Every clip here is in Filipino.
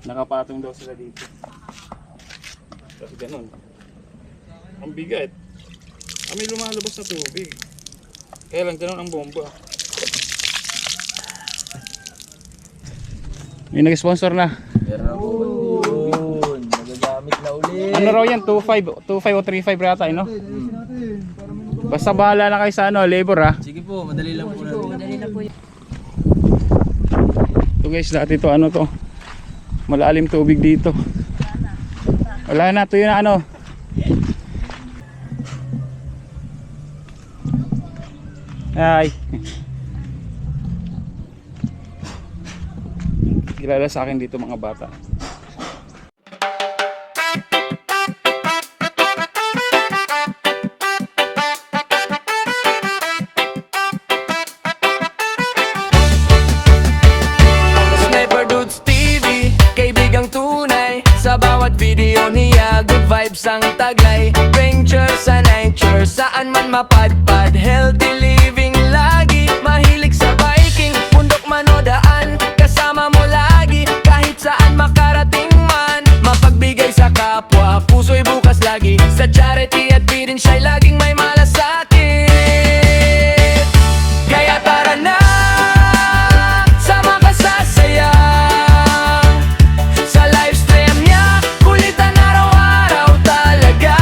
Nakapatong daw sila dito. Tapos ganun. Ang bigat. May lumalabas na tubig. Kaya lang ganun ang bomba. May nag-sponsor na. Meron na po yun. Nagagamit na ulit. Ano raw yan? 2.5 o 3.5 yata, no? Basta bahala na kayo sa ano, labor ha. Sige po, madali lang po natin. Madali na po yun. Ito guys, dati to ano to. Malalim tubig dito. Wala na, to yun na ano. Hi. Kilala sa akin dito mga bata. Sniper Dudes TV, kaibigang tunay. Sa bawat video niya, good vibes ang taglay. Venture sa nature, saan man mapadpad. Healthy living lagi, mahilig sa biking. Bundok man o daan, kasama mo lagi. Kahit saan makarating man, mapagbigay sa kapwa. Puso'y bukas lagi, sa charity at birin siya'y laging may malasakit. Kaya tara na, sama ka sa saya. Sa livestream niya, kulitan araw-araw talaga.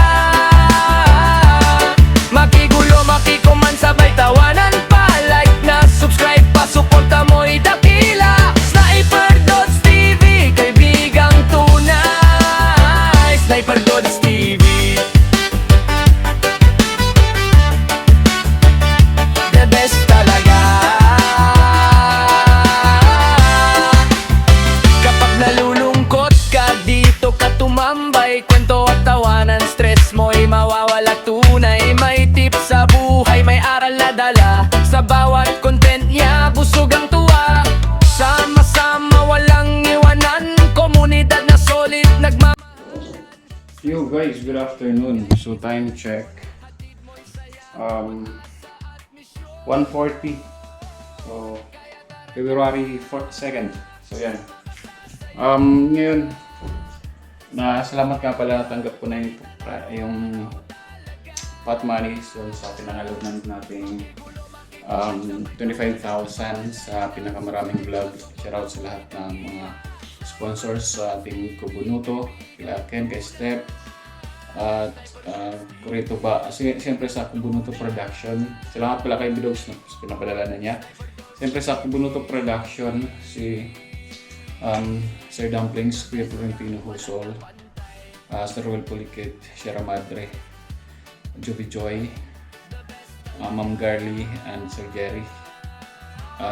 Makigulo, makikuman, sabay tawanan pa. Like na, subscribe pa, suporta mo'y dakila. Sniper Dudes TV, kaibigang tunay. Sniper Dudes TV, the best talaga. Kapag nalulungkot ka, dito ka tumambay. Kwento at tawanan, stress mo'y mawawala tunay. May tips sa buhay, may aral na dala. Sa bawat content niya, busog ang tuwa. Sama-sama, walang iwanan. Komunidad na solid, Yo guys, good afternoon. So time check. 1:40. So February 2nd. So yan. Ngayon salamat nga pala, tanggap ko na yung pot money. So sa pinangalonan nating 25,000 sa pinakamaraming vlog. Shoutout sa lahat ng mga sponsors sa ating Kubunuto, kila Ken, kay Step, at Kurito ba, siyempre sa Kubunuto Production. Salamat pala kay Bidogs na pinapadala na niya. Siyempre sa Kubunuto Production, si Sir Dumplings, Kuya Florentino Husol, Sir Will Pulikit, Sierra Madre, Joby Joy, Ma'am Garly, and Sir Jerry,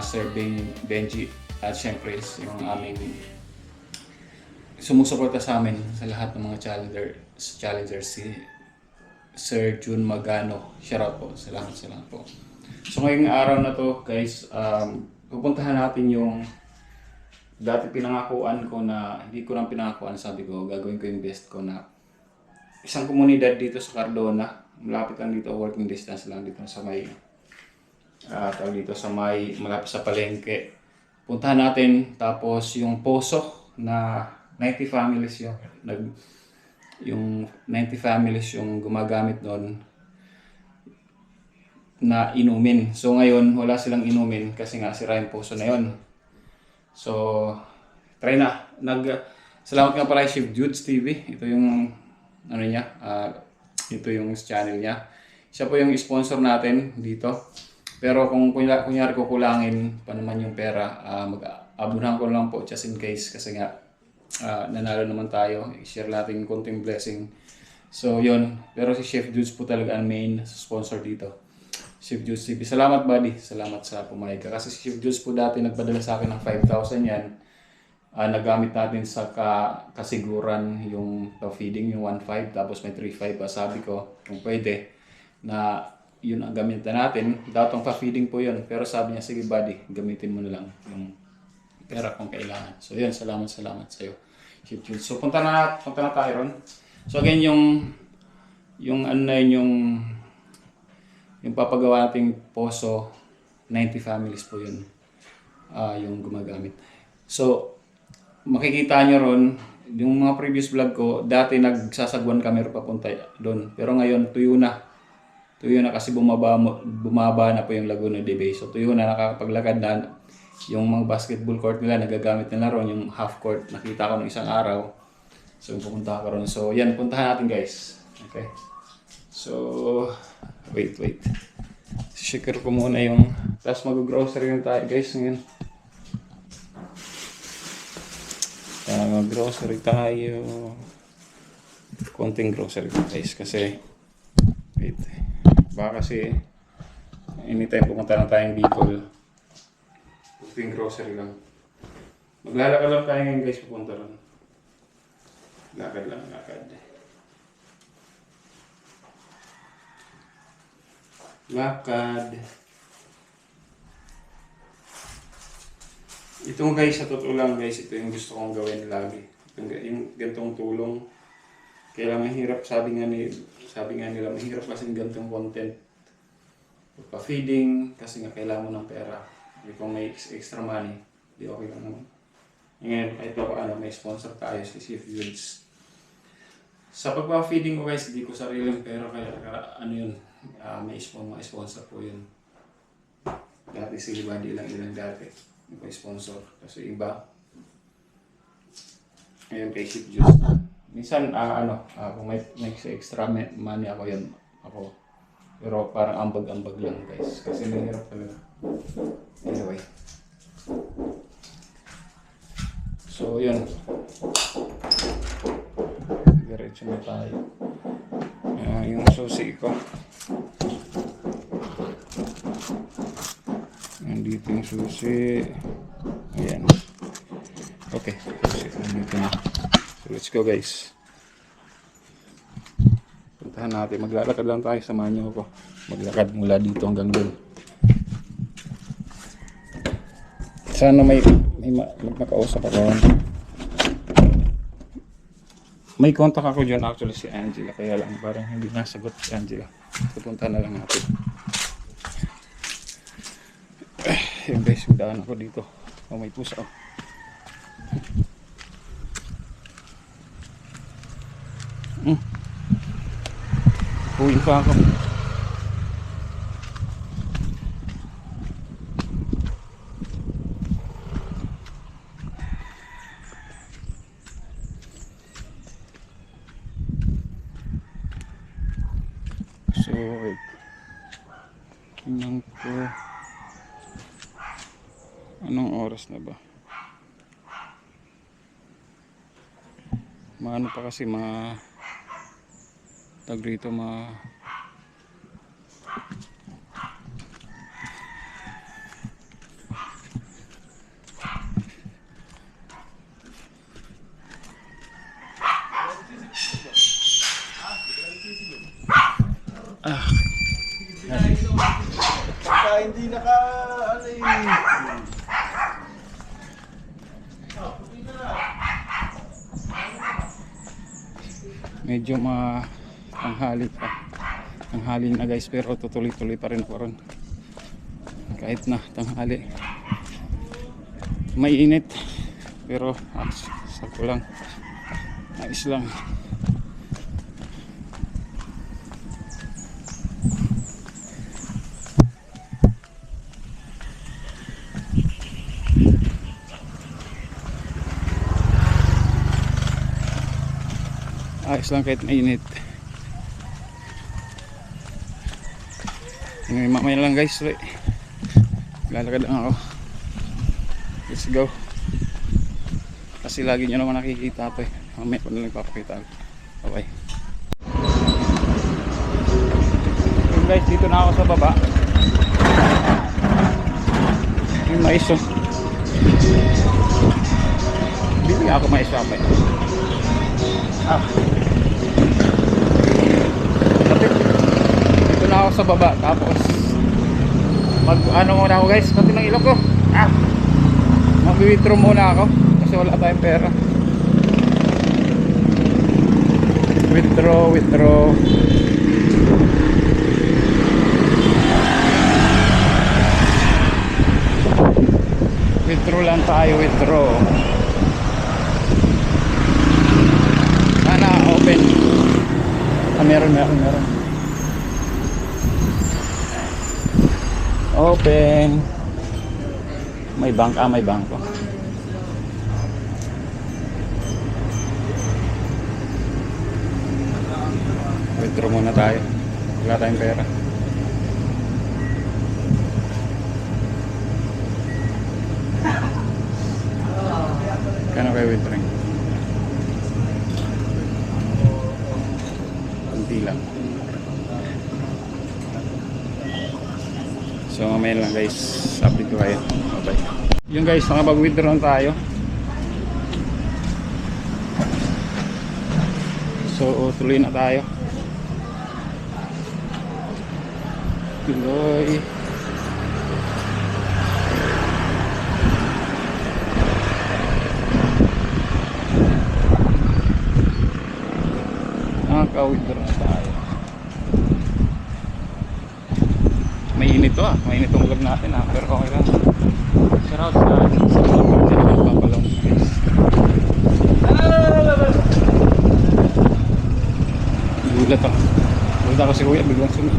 Sir Benji, at siyempre yung aming sumusuporta sa amin sa lahat ng mga challengers, si Sir June Magano. Shoutout po, salamat po. So ngayong araw na to guys, pupuntahan natin yung dati pinangakuan ko na, hindi ko lang pinangakuan, sabi ko gagawin ko yung best ko na isang komunidad dito sa Cardona. Malapit lang dito, working distance lang dito sa may malapit sa palengke. Puntahan natin, tapos yung poso na 90 families yung 90 families yung gumagamit doon na inumin. So ngayon wala silang inumin kasi nga sira yung poso na yon. So try na. Salamat nga pala Chef Dudes TV. Ito yung ano niya, ito yung channel niya. Siya po yung sponsor natin dito. Pero kung kunyari kukulangin pa naman yung pera, mag-abunan ko lang po just in case kasi nga nanalo naman tayo. I-share natin konting blessing. So yun, pero si Chef Dudes po talaga ang main sponsor dito. Chef Dudes TV. Salamat buddy, salamat sa pumayag ka. Kasi si Chef Dudes po dati nagpadala sa akin ng 5,000 yan. Nagamit natin sa kasiguran yung feeding, yung 1.5, tapos may 3.5. Sabi ko kung pwede na yun ang gamitin natin. Datong pa-feeding po yun. Pero sabi niya, sige buddy, gamitin mo na lang yung pera kung kailangan. So yun, salamat sa iyo. So punta na tayo ron. So again, yung ano na yun, yung papagawa nating poso, 90 families po yun yung gumagamit. So makikita nyo ron, yung mga previous vlog ko, dati nagsasagwan kami papunta doon. Pero ngayon, tuyo na. Tuyo na kasi bumaba na po yung Laguna de Bay. So tuyo na, nakapaglakad na. Yung mga basketball court nila, nagagamit nila ron, yung half court. Nakita ko ng isang araw. So pupunta ako ron. So yan, puntahan natin guys. Okay. So, wait. Share ko muna yung, tapos mag-grocery na tayo guys ngayon. Mag-grocery tayo. Konting grocery guys kasi wait. Baka kasi anytime pumunta na tayong Bicol. Konting grocery lang. Maglalakad lang tayo ngayon guys pupunta ron. Lakad. Ito guys, sa totoo lang guys, ito yung gusto kong gawin lagi. Yung gantong tulong. Kaya mahirap, sabi nga nila, mahirap kasi yung gantong content. Pagpa-feeding, kasi nga kailangan mo ng pera. Kung may extra money, di okay lang naman. Ngayon, kahit pa paano, may sponsor tayo si Safe Goods. Sa pagpa-feeding ko guys, hindi ko sariling pera, kaya may mga sponsor po yun. Dati si Bandi lang ilang dati. May sponsor kasi iba. Ngayon kay Safe Juice na. Minsan kung may extra money ako yun, ako. Pero parang ambag-ambag lang guys kasi mahirap talaga. Anyway. So yun. Diretso na tayo. Yung susi ko. Nandito yung susi. Ayan. Okay. Susi. Nandito na. So let's go guys. Puntahan natin. Maglalakad lang tayo. Samahan niyo ako. Maglakad mula dito hanggang doon. Sana may makausap ako. May contact ako dyan actually si Angela. Kaya lang parang hindi nasagot si Angela. Pupuntahan na lang natin. Yung guys, yung daan ako dito. May pusa oh. Uwi pa ako. So, wait. Tingnan ko. Anong oras na ba? Maano pa kasi tag rito Hindi naka medyo tanghali pa. Tanghali na guys pero tutuloy-tuloy pa rin po ron. Kahit na tanghali. May init pero sakto lang. Ayos lang. Ayos lang kahit mainit. Anyway, mamaya lang guys. Lalakad lang ako. Let's go. Kasi lagi nyo naman nakikita ito eh. Mamaya pa nalang papakita. Bye bye. So guys, dito na ako sa baba. Yung mais oh. Bili ako mais papay. Dito na ako sa baba. Tapos muna ako guys. Pati ng ilong ko. Mag-withdraw muna ako. Kasi wala tayong pera. Withdraw. Withdraw lang tayo. Sana open. Meron. Open. May bangko. Withdraw muna tayo. Wala tayong pera. Kano kayo withdrawing? Kunti lang. So mamaya lang guys, update ko kayo. Bye. Yung guys, nakapag-withdraw tayo. So tuloy na tayo. Tuloy. Nakaka-withdraw na tayo. Mainit to mainit tong vlog natin pero okay lang. Shout out sa papalong guys. Gulat ako si kuya, biglang sunod.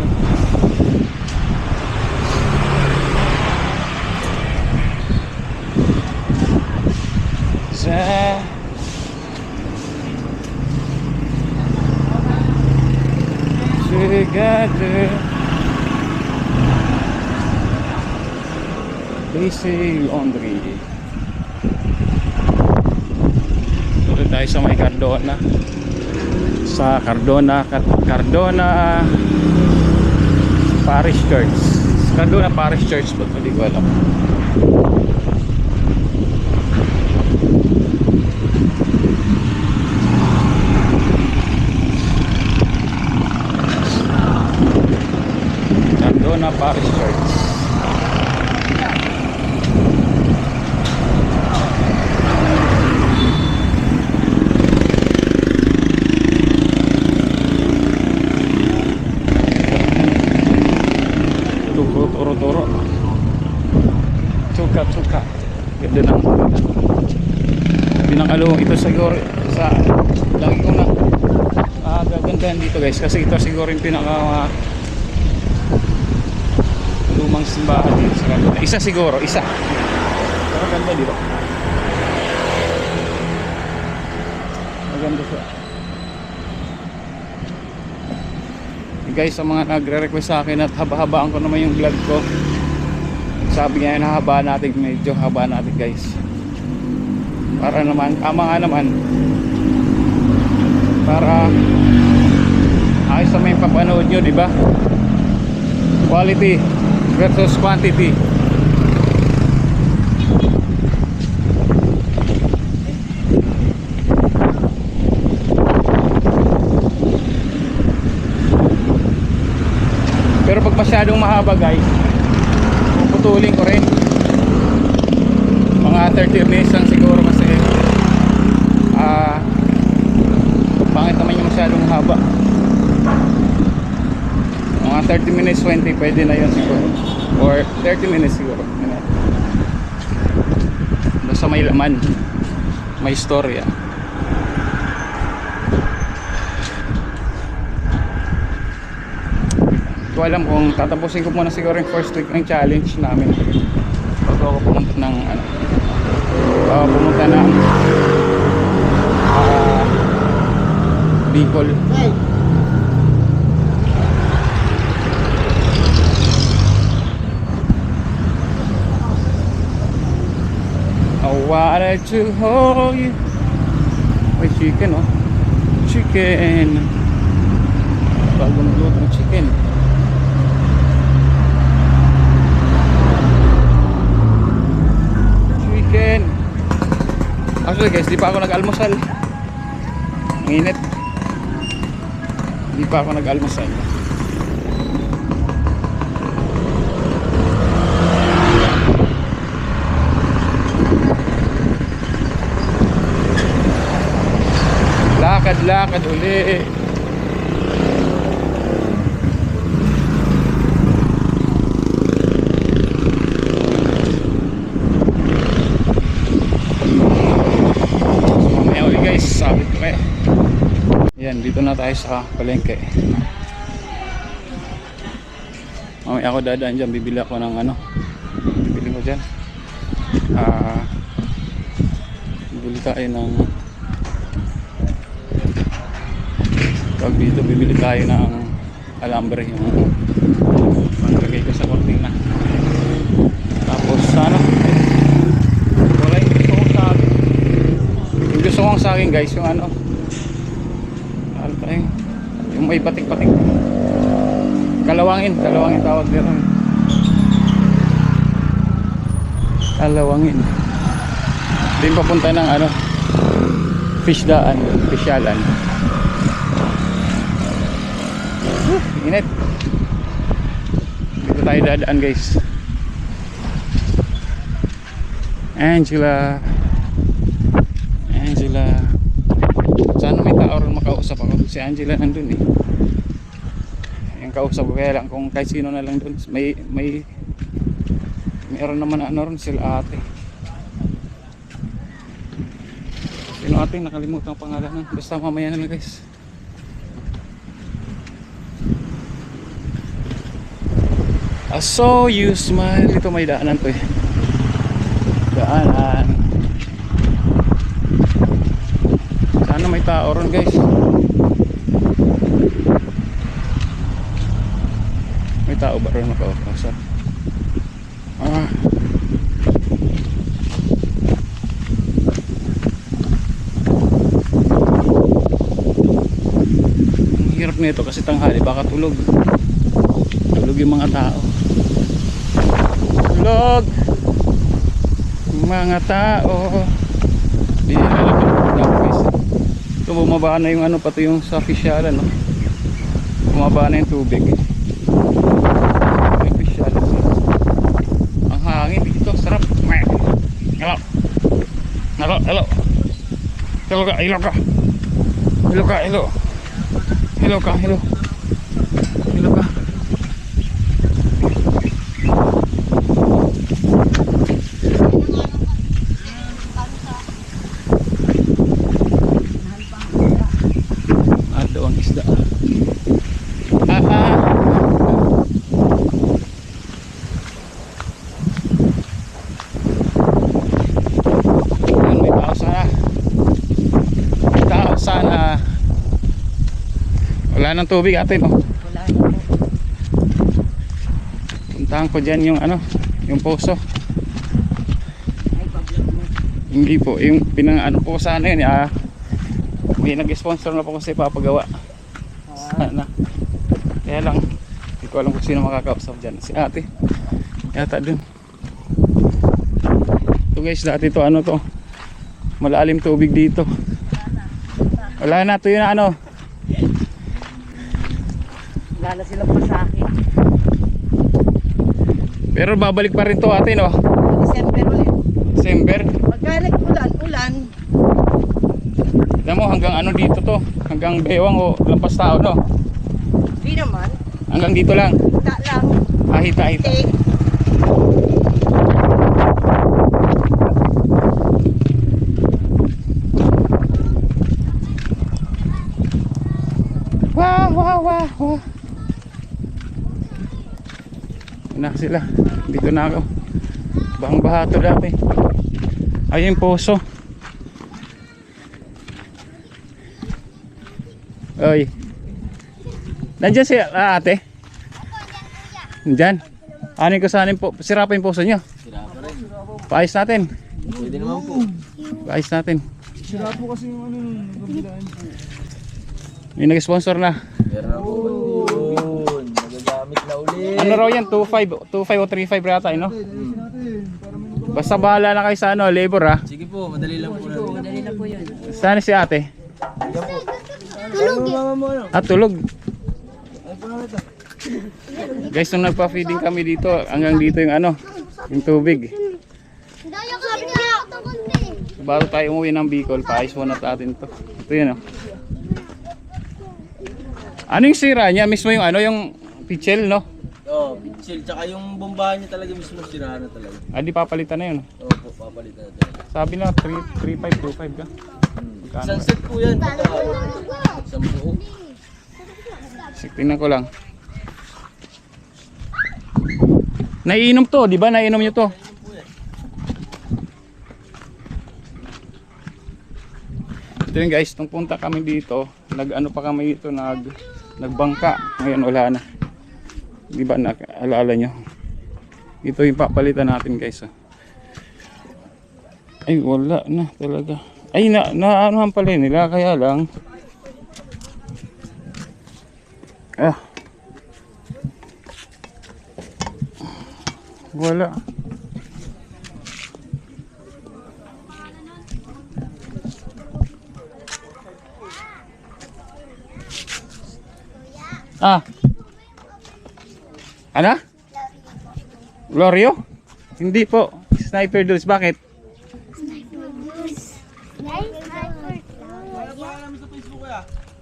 Together they say laundry. Tuloy tayo sa may Cardona. Sa Cardona Parish Church. Cardona Parish Church ba? Hindi ko alam. Cardona Parish Church. Turo. Tuka. Ganda ng pinakalong ito siguro sa lagi ko na gagandahan dito guys kasi ito siguro yung pinaka lumang simbahan dito sa Cardona. Isa pero ganda dito, maganda siya. Guys, sa mga nagre-request sa akin at haba-habaan ko naman yung vlog ko, sabi nga yun, medyo haba natin guys, para naman, tama nga naman, para ayos naman yung papanood nyo, diba? Quality versus quantity. Pero pag masyadong mahaba guys, puputulin ko rin. Mga 30 minutes lang siguro kasi pangit naman yung masyadong mahaba. Mga 30 minutes, 20 pwede na yun siguro. Or 30 minutes siguro. Basta may laman, may storya. Ko alam kung tatapusin ko muna siguro yung first week ng challenge namin bago ako pumunta ng Bicol. I wanted to hold you. May chicken bago magluto ng chicken. Actually guys, di pa ako nag-almusal. Ang init. Di pa ako nag-almusal. Lakad uli. Ayan, dito na tayo sa palengke. Mamaya ako dadaan dyan, bibili ako ng ano. Bibili ko dyan. Bibili tayo ng tawag dito, bibili tayo ng alambre, yung panglagay ko sa kortina. Tapos ano, wala yung gusto kong sa akin. Yung gusto kong sa akin guys, yung ano tayo, yung may patik-patik. Kalawangin tawag dito. Kalawangin. Din papunta ng ano, fishdaan, fisyalan. Init. Dito tayo dadaan guys. Angela. Sana may tao rin makausap ako. Si Angela nandun eh. Yung kausap ko kaya lang kung kahit sino na lang dun. Meron naman ano rin sila ate. Sino ate? Nakalimutan ang pangalan. Basta mamaya na lang guys. I saw you smile. Ito may daanan to eh. Daanan. Sana may tao ron guys. May tao ba ron makausap? Ang hirap nito kasi tanghali baka tulog yung mga tao. Tulog mga tao. Di alam ko guys. Ito bumaba na yung ano, pati yung sa fisyalan no? Bumaba na yung tubig yung fisyalan. Ang hangin dito sarap. Hello ka. Ang isda. May tao sana. Wala nang tubig ate no? Wala na po. Puntahan ko dyan yung ano, yung poso. Ay, pablag mo. Hindi po, yung ano po sana yun may nag-sponsor na po kasi papagawa sana. Kaya lang hindi ko alam kung sino makakausap dyan. Si ate yata dun. Ito guys, dati to ano to, malalim tubig dito. Wala na, ito yun na ano. Wala na silang pasakit. Pero babalik pa rin to ate no? December ulit. December. Pagka nag-ulan, Tignan mo hanggang ano dito to, hanggang bewang o lampas tao no? di naman. Hanggang dito lang. Hita lang. Hita. Take. Wow. Na sila. Dito na ako. Bahang baha to dati. Ayun yung poso. Oy. Nandiyan si ate? Nandiyan. Ano ko sana po? Sira pa yung poso nyo? Sira pa rin. Paayos natin. Pwede naman po. Paayos natin. Sira po kasi yung ano yung nagbilaan po. May nag-sponsor na. Meron na po. Yun. Nagagamit na ulit. Ano raw yan? 2.5 o 3.5 rata no? Basta bahala na kayo sa ano, labor ha. Sige po, madali lang po natin. Madali na po yun. Saan si ate? Yan po. Tulog eh. Tulog. Guys, nung nagpa-feeding kami dito, hanggang dito yung ano, yung tubig. Bago tayo umuwi ng Bicol, paayos muna natin to. Ito yun oh. Ano yung sira niya? Mismo yung ano, yung pichel no? Oo, pitchel. Tsaka yung bombahan niya talaga mismo sira na talaga. Di papalitan na yun. Oo po, papalitan na talaga. Sabi na 3.5, 2.5 ka. Isang set po yan. Isang buo. Tingnan ko lang. Naiinom to, di ba? Naiinom nyo to. Ito yun guys, nung punta kami dito, nag-ano pa kami dito, nagbangka. Ngayon wala na. Di ba naalala nyo? Ito yung papalitan natin guys. Ay wala na talaga. Ay naanuhan pala nila, kaya lang. Wala. Ano? Lorio? Hindi po. Sniper Dudes. Bakit?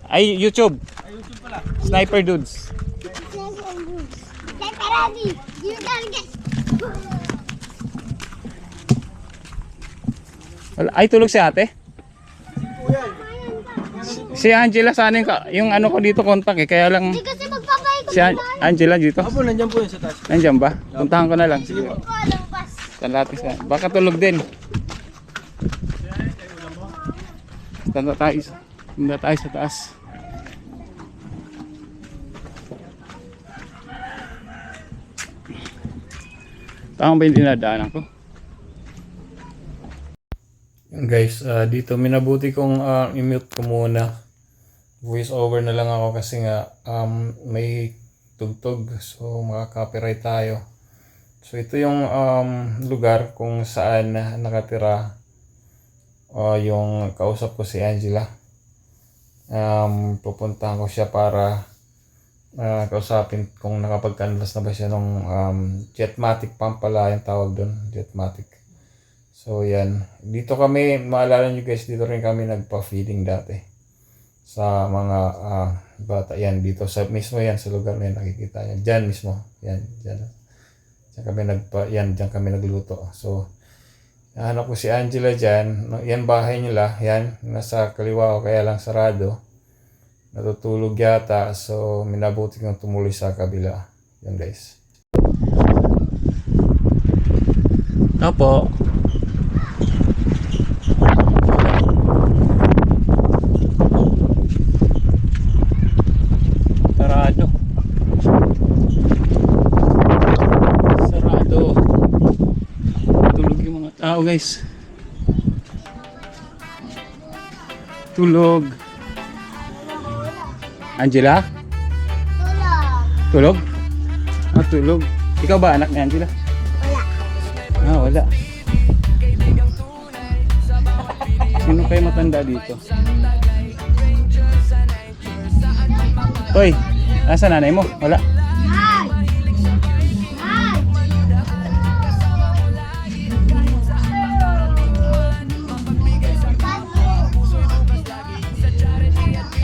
Ay, YouTube. Sniper Dudes. Ay, tulog si ate? Si Angela sana yung ano ko dito kontak eh. Kaya lang Hindi kasi magpapaikot si Angela dito. Apo, nandiyan po yun sa taas. Nandiyan ba? Puntahan ko na lang. Sige po. Tanlatis na. Baka tulog din. Tanda tayo sa taas. Tama ba yung dinadaanan ko? Guys, dito minabuti kong i-mute ko muna. Voice over na lang ako kasi nga may tugtog, so maka-copyright tayo. So ito yung lugar kung saan nakatira yung kausap ko si Angela. Pupuntahan ko siya para kausapin kung nakapag-canvas na ba siya ng Jetmatic pump pala yung tawag doon, Jetmatic. So yan, dito kami, maalala nyo guys, dito rin kami nagpa-feeding dati sa mga bata. Yan, dito sa mismo yan, sa lugar na yan, nakikita yan, dyan mismo, yan, dyan. Dyan kami nagluto. So, nahanap ko si Angela dyan, yan bahay nila, yan, nasa kaliwa ko kaya lang sarado. Natutulog yata, so minabuti kong tumuloy sa kabila. Yan guys. Opo. Sarado. Tulog yung mga tao guys. Tulog. Angela? Tulog. Tulog? Ikaw ba anak ni Angela? Wala. Wala. Sino kayo matanda dito? Hoy, nasa nanay mo? Wala.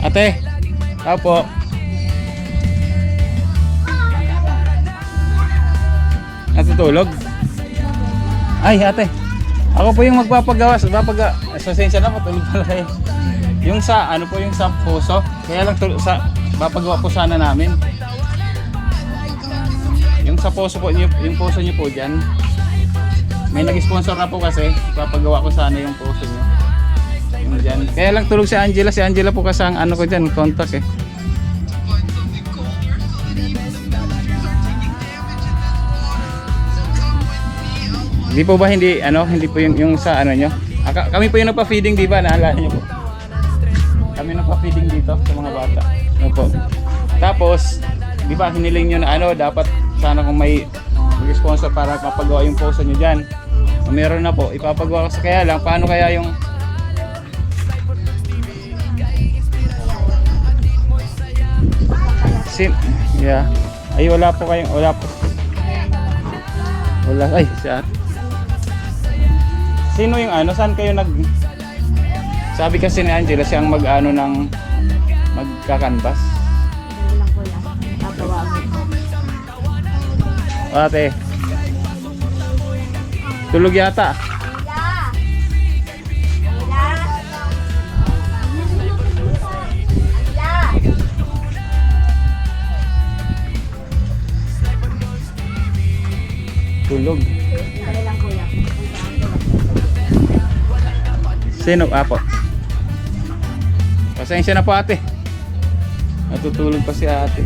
Ate, tao po. Natutulog? Ay, ate. Ako po yung magpapagawa. Sasensya na ako, tulog pala eh. Yung sa, ano po yung sa puso. Kaya lang papagawa po sana namin. Yung sa puso po, yung puso nyo po dyan. May nag-sponsor na po kasi. Papagawa ko sana yung puso nyo. Yung dyan. Kaya lang tulog si Angela. Si Angela po kasi ang ano ko dyan, contact eh. Hindi po ba hindi po yung sa ano nyo? Kami po yung nagpa-feeding, di ba? Naalala nyo po. Kami nagpa-feeding dito sa mga bata. Opo. Tapos, di ba hiniling nyo na dapat sana kung may sponsor para mapagawa yung post nyo dyan. Meron na po, ipapagawa ko sa kaya lang. Paano kaya yung yeah. Ay wala po. Wala, ay siya. Sino yung saan kayo sabi kasi ni Angela siyang mag-ano ng magkakanvas. Ate. Tulog yata. Sino? Apo. Pasensya na po ate. Natutulog pa si ate.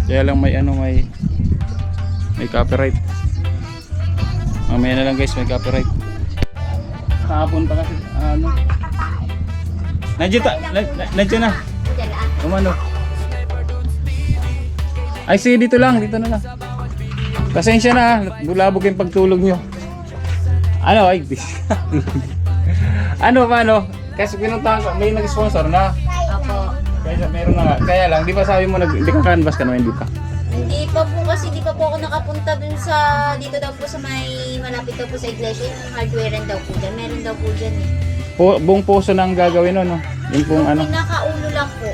Kaya lang may ano, may copyright. Mamaya na lang guys, may copyright. Kahapon pa kasi ano. Nandiyan na. Umano. Ay sige, dito na lang. Pasensya na, bulabog yung pagtulog nyo. Ano, ay ano ba no? Kasi pinuntahan ko, may nag-sponsor na. Apo. Kaya meron na nga. Kaya lang, di ba sabi mo hindi ka canvas ka naman, hindi pa? Hindi pa po kasi di pa po ako nakapunta dun sa dito daw po sa may malapit daw po sa iglesia yung hardware daw po dyan. Meron daw po dyan eh. Buong puso na ang gagawin no? Yung pong ano. Pinakaulo lang po.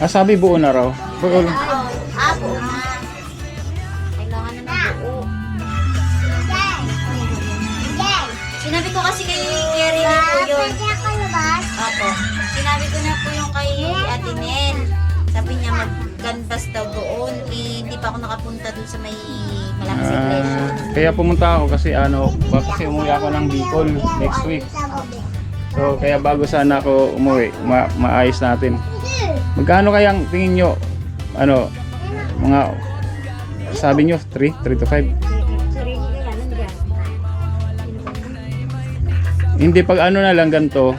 Sabi buo na raw. Buo. Buo na. Kailangan na ng buo. Sinabi ko kasi kay Kerry po yun. Opo. Sinabi ko na po yung kay Ate Nel. Sabi niya mag-canvas daw doon. Hindi pa ako nakapunta doon sa may malapit sa iglesia. Kaya pumunta ako kasi kasi umuwi ako ng Bicol next week. So kaya bago sana ako umuwi, maayos natin. Magkano kayang tingin nyo, mga, sabi nyo, 3 to 5? Hindi pag na lang ganito,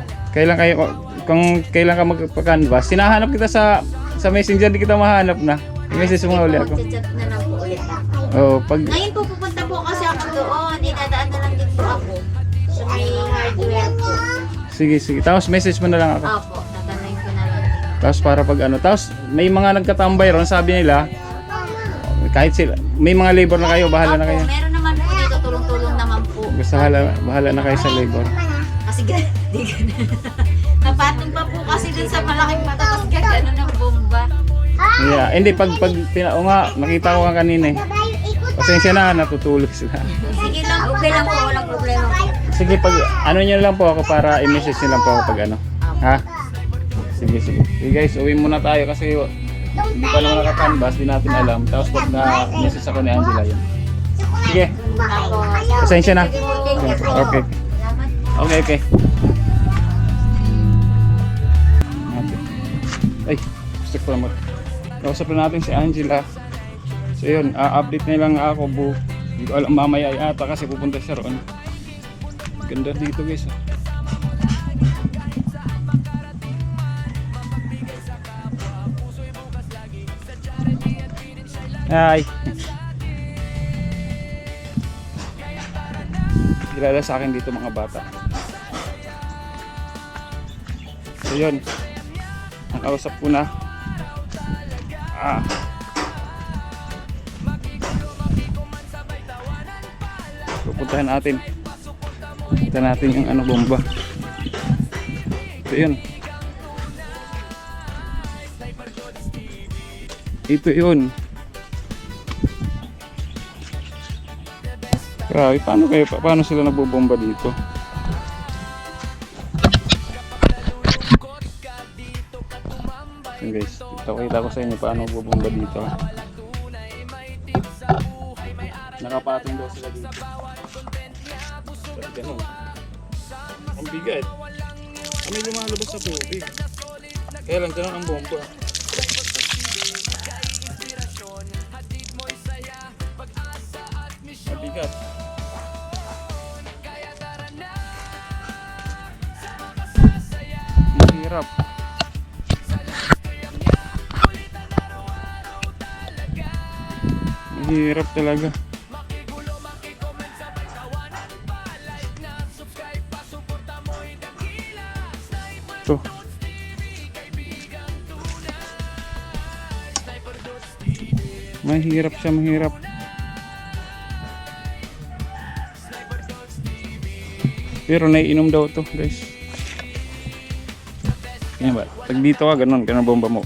kung kailan ka magpa-canvas, sinahanap kita sa messenger, di kita mahanap na. I-message mo nga ulit ako. Chat na lang po ulit ako. Oh, pag Ngayon po pupunta po kasi ako doon. Idadaan na lang din po ako sa may hardware po. sige. Tapos message mo na lang ako. Opo, tatanayin ko na lang. Tapos para pag Tapos may mga nagkatambay ron, sabi nila, kahit sila, may mga labor na kayo, bahala na kayo. Opo, meron naman po dito, tulong-tulong naman po. Basta bahala na kayo sa labor. Kasi di ganun. Napatong pa po kasi dun sa malaking mata, tapos gano'n ng bomba. Yeah, hindi pag nakita ko ka kanina eh. Pasensya na, natutulog sila. Sige lang, okay lang po, walang problema po. Sige, pag nyo lang po ako para i-message nyo lang po ako pag Ha? Sige. Sige guys, uwi muna tayo kasi hindi pa naman naka-canvas, di natin alam. Tapos pag na-message ako ni Angela yun. Sige, pasensya na. Okay. Okay. Ay, gusto ko lang kausap na natin si Angela. So yun, update na lang ako hindi ko alam, mamaya ay ata kasi pupunta siya roon. Ganda dito guys. Hi. Kilala sa akin dito mga bata. So yun, nakausap ko na. Pupuntahan natin. Punta natin yung bomba. Ito yun. Ito yun. Grabe, paano sila nabobomba dito? So guys, kita ko sa inyo paano bubomba dito. Nakapatong daw sila dito. Ganun. Ang bigat. May lumalabas sa tubig. Kaya lang ganun ang bomba. Ang bigat. Mahirap. Mahirap talaga. Ito. Mahirap siya, mahirap. Pero naiinom daw to guys. Yan ba? Pag dito ka, ganun bomba mo.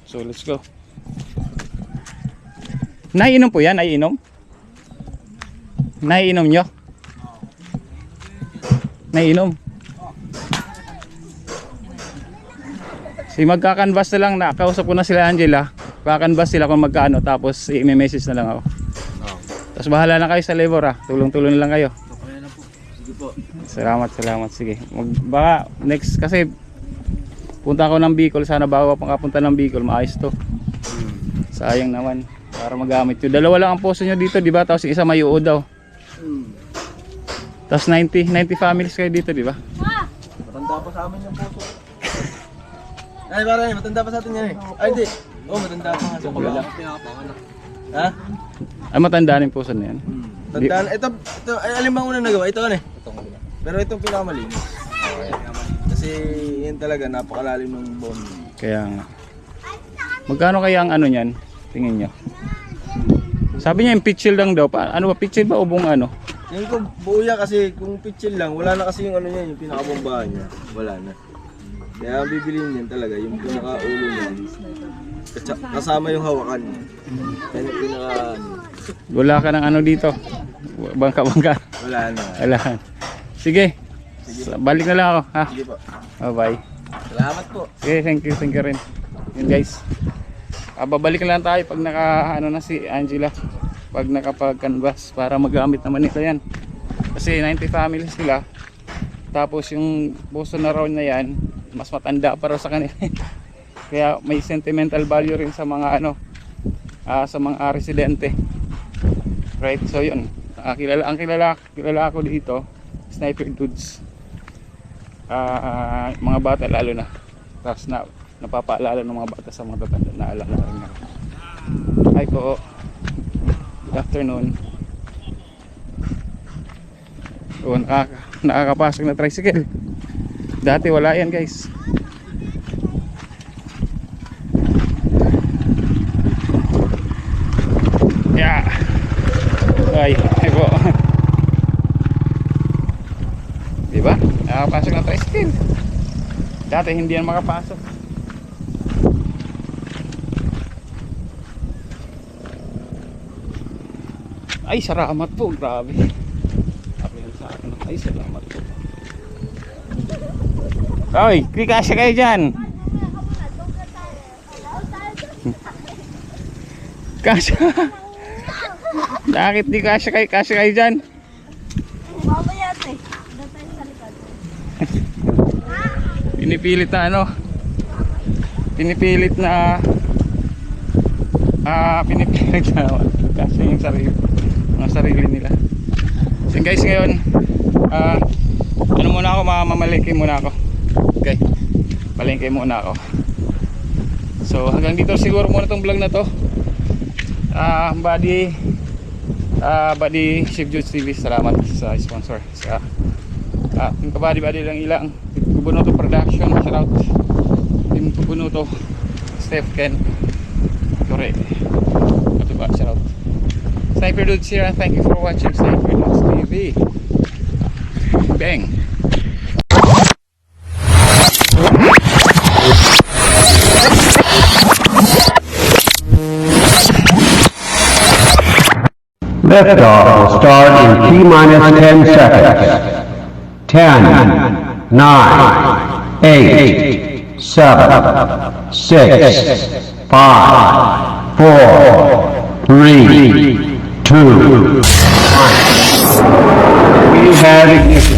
So let's go. Naiinom po yan? Naiinom? Naiinom nyo? naiinom. Si magkakanvas na lang, nakausap ko na sila Angela. Kakanvas sila kung magkano, tapos i-message na lang ako. Tapos bahala na kayo sa labor ha. Tulong-tulong na lang kayo. Sige po. Salamat. Sige. Baka next kasi punta ako ng Bicol. Sana bago pang kapunta ng Bicol, maayos to. Sayang naman. Para magamit yun. Dalawa lang ang poso nyo dito, di ba? Tapos yung isa may uod daw. Tapos 90 families kayo dito, di ba? Matanda pa sa amin yung puso. Ay, parang matanda pa sa atin yan eh. Ay, hindi. Oo, matanda pa nga sa kabila. Ha? Ay, matanda na yung puso na yan. Tandaan. Ito, ay, alin bang unang nagawa? Ito ano eh. Pero itong pinakamalinis. Kasi yan talaga, napakalalim ng bone. Kaya nga. Magkano kaya ang ano niyan? Tingin nyo. Sabi niya yung pitchil lang daw. Ano ba? Pitchil ba o buong ano? Yung ko buya kasi kung pitchil lang, wala na kasi yung ano niya, yung pinakabombahan niya. Wala na. Kaya ang bibiliin niyan talaga, yung pinakaulo niya. Kasama yung hawakan niya. Yan yung pinaka... Wala ka ng ano dito. Bangka. Wala na. Wala. Sige. Balik na lang ako. Ha? Sige po. Bye. Salamat po. Okay, thank you rin. Yun guys. Babalik na lang tayo pag naka ano na si Angela. Pag nakapag-canvas para magamit naman nila yan. Kasi 90 families sila. Tapos yung puso na round na yan, mas matanda para sa kanila. Kaya may sentimental value rin sa mga ano, sa mga residente. Right? So yun. Kilala ako dito, Sniper Dudes. Mga bata lalo na. Tapos napapaalala ng mga bata sa mga tatanda, naalala rin ako. Hi po. Good afternoon. So, nakakapasok na tricycle. Dati wala yan guys. Yeah. Ay po. Diba? Nakakapasok na tricycle. Dati hindi yan makapasok. Ay, salamat po. Grabe. Sabi lang sa akin. Ay, salamat po. Oy, kasya kayo dyan. Kasya. Bakit di kasya kayo dyan? Pinipilit na ano? Pinipilit na kasi yung sarili nila. So guys, ngayon ano muna ako, mamalengke muna ako. Okay, palengke muna ako. So hanggang dito siguro muna tong vlog na to. Buddy Chef Judes TV, salamat sa sponsor sa Team Kabady lang ilang Kubunuto Production, shout out Team Kubunuto, Steph, Ken, Tore, diba, shout out Sniper Dudes here, thank you for watching Sniper Dudes TV. Bang. Liftoff will start in T-minus 10 seconds. 10, 9, 8, 7, 6, 5, 4, 3, 2, 1. We have ignition.